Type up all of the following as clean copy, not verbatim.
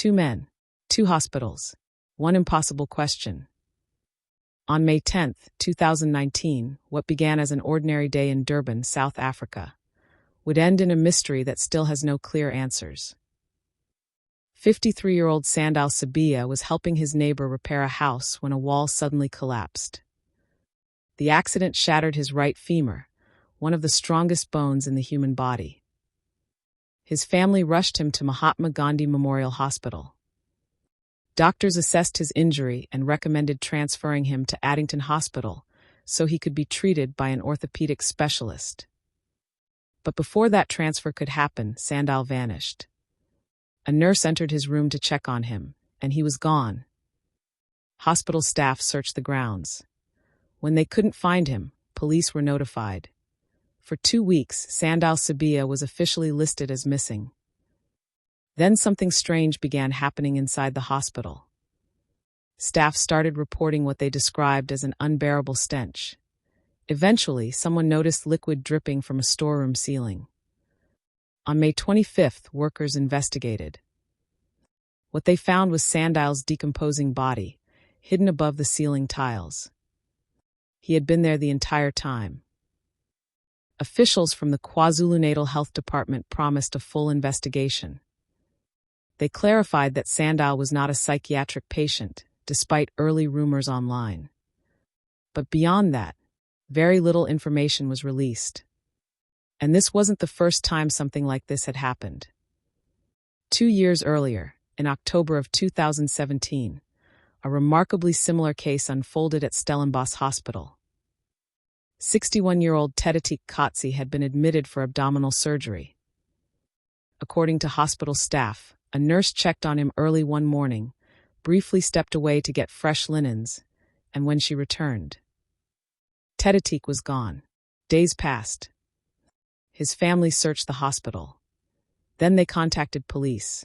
Two men, two hospitals, one impossible question. On May 10, 2019, what began as an ordinary day in Durban, South Africa, would end in a mystery that still has no clear answers. 53-year-old Sandile Sibiya was helping his neighbor repair a house when a wall suddenly collapsed. The accident shattered his right femur, one of the strongest bones in the human body. His family rushed him to Mahatma Gandhi Memorial Hospital. Doctors assessed his injury and recommended transferring him to Addington Hospital so he could be treated by an orthopedic specialist. But before that transfer could happen, Sandile vanished. A nurse entered his room to check on him, and he was gone. Hospital staff searched the grounds. When they couldn't find him, police were notified. For 2 weeks, Sandile Sibiya was officially listed as missing. Then something strange began happening inside the hospital. Staff started reporting what they described as an unbearable stench. Eventually, someone noticed liquid dripping from a storeroom ceiling. On May 25th, workers investigated. What they found was Sandile's decomposing body, hidden above the ceiling tiles. He had been there the entire time. Officials from the KwaZulu-Natal Health Department promised a full investigation. They clarified that Sandile was not a psychiatric patient, despite early rumors online. But beyond that, very little information was released. And this wasn't the first time something like this had happened. 2 years earlier, in October of 2017, a remarkably similar case unfolded at Stellenbosch Hospital. 61-year-old Teteteke Gqotsi had been admitted for abdominal surgery. According to hospital staff, a nurse checked on him early one morning, briefly stepped away to get fresh linens, and when she returned, Teteteke was gone. Days passed. His family searched the hospital. Then they contacted police.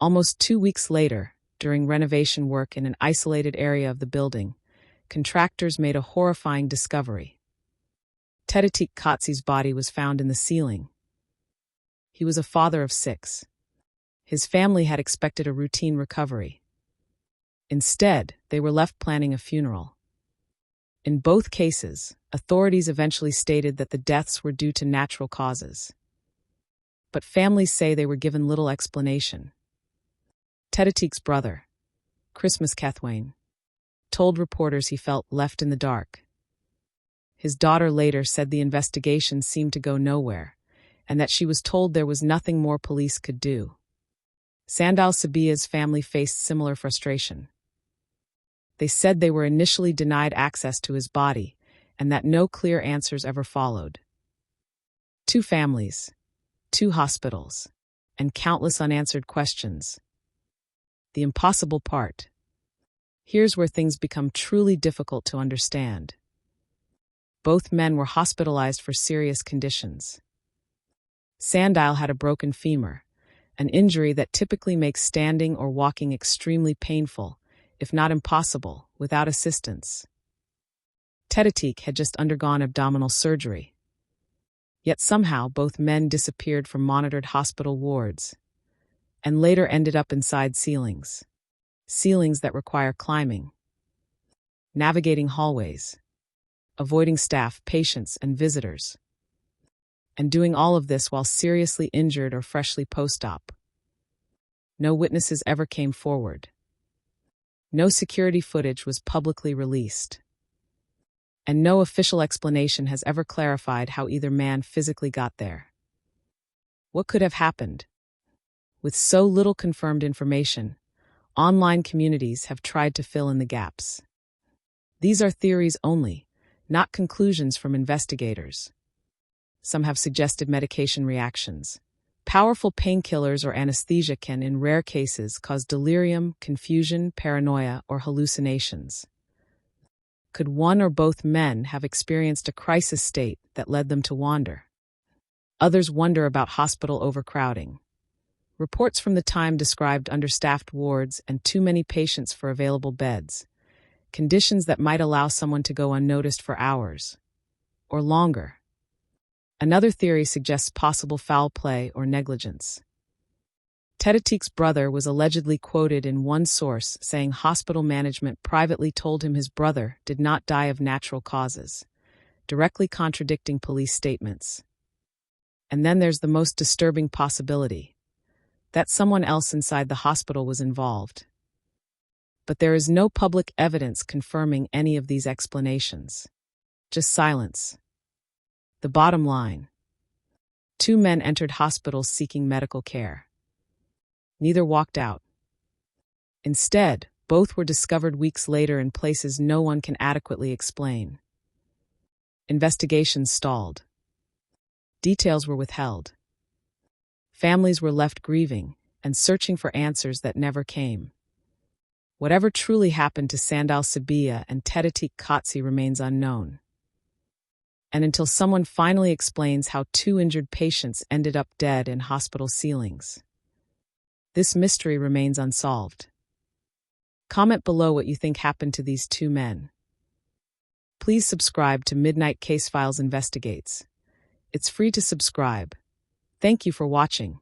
Almost 2 weeks later, during renovation work in an isolated area of the building, contractors made a horrifying discovery. Teteteke Gqotsi's body was found in the ceiling. He was a father of 6. His family had expected a routine recovery. Instead, they were left planning a funeral. In both cases, authorities eventually stated that the deaths were due to natural causes. But families say they were given little explanation. Teteteke's brother, Christmas Kethwane, told reporters he felt left in the dark. His daughter later said the investigation seemed to go nowhere, and that she was told there was nothing more police could do. Sandile Sibiya's family faced similar frustration. They said they were initially denied access to his body, and that no clear answers ever followed. 2 families, 2 hospitals, and countless unanswered questions. The impossible part. Here's where things become truly difficult to understand. Both men were hospitalized for serious conditions. Sandile had a broken femur, an injury that typically makes standing or walking extremely painful, if not impossible, without assistance. Teteteke had just undergone abdominal surgery. Yet somehow both men disappeared from monitored hospital wards, and later ended up inside ceilings that require climbing, navigating hallways, avoiding staff, patients, and visitors, and doing all of this while seriously injured or freshly post-op. No witnesses ever came forward. No security footage was publicly released. And no official explanation has ever clarified how either man physically got there. What could have happened? With so little confirmed information, online communities have tried to fill in the gaps. These are theories only, not conclusions from investigators. Some have suggested medication reactions. Powerful painkillers or anesthesia can, in rare cases, cause delirium, confusion, paranoia, or hallucinations. Could one or both men have experienced a crisis state that led them to wander? Others wonder about hospital overcrowding. Reports from the time described understaffed wards and too many patients for available beds, conditions that might allow someone to go unnoticed for hours or longer. Another theory suggests possible foul play or negligence. Teteteke's brother was allegedly quoted in one source saying hospital management privately told him his brother did not die of natural causes, directly contradicting police statements. And then there's the most disturbing possibility, that someone else inside the hospital was involved. But there is no public evidence confirming any of these explanations. Just silence. The bottom line. 2 men entered hospitals seeking medical care. Neither walked out. Instead, both were discovered weeks later in places no one can adequately explain. Investigations stalled. Details were withheld. Families were left grieving and searching for answers that never came. Whatever truly happened to Sandile Sibiya and Teteteke Gqotsi remains unknown. And until someone finally explains how 2 injured patients ended up dead in hospital ceilings, this mystery remains unsolved. Comment below what you think happened to these 2 men. Please subscribe to Midnight Casefiles Investigates. It's free to subscribe. Thank you for watching.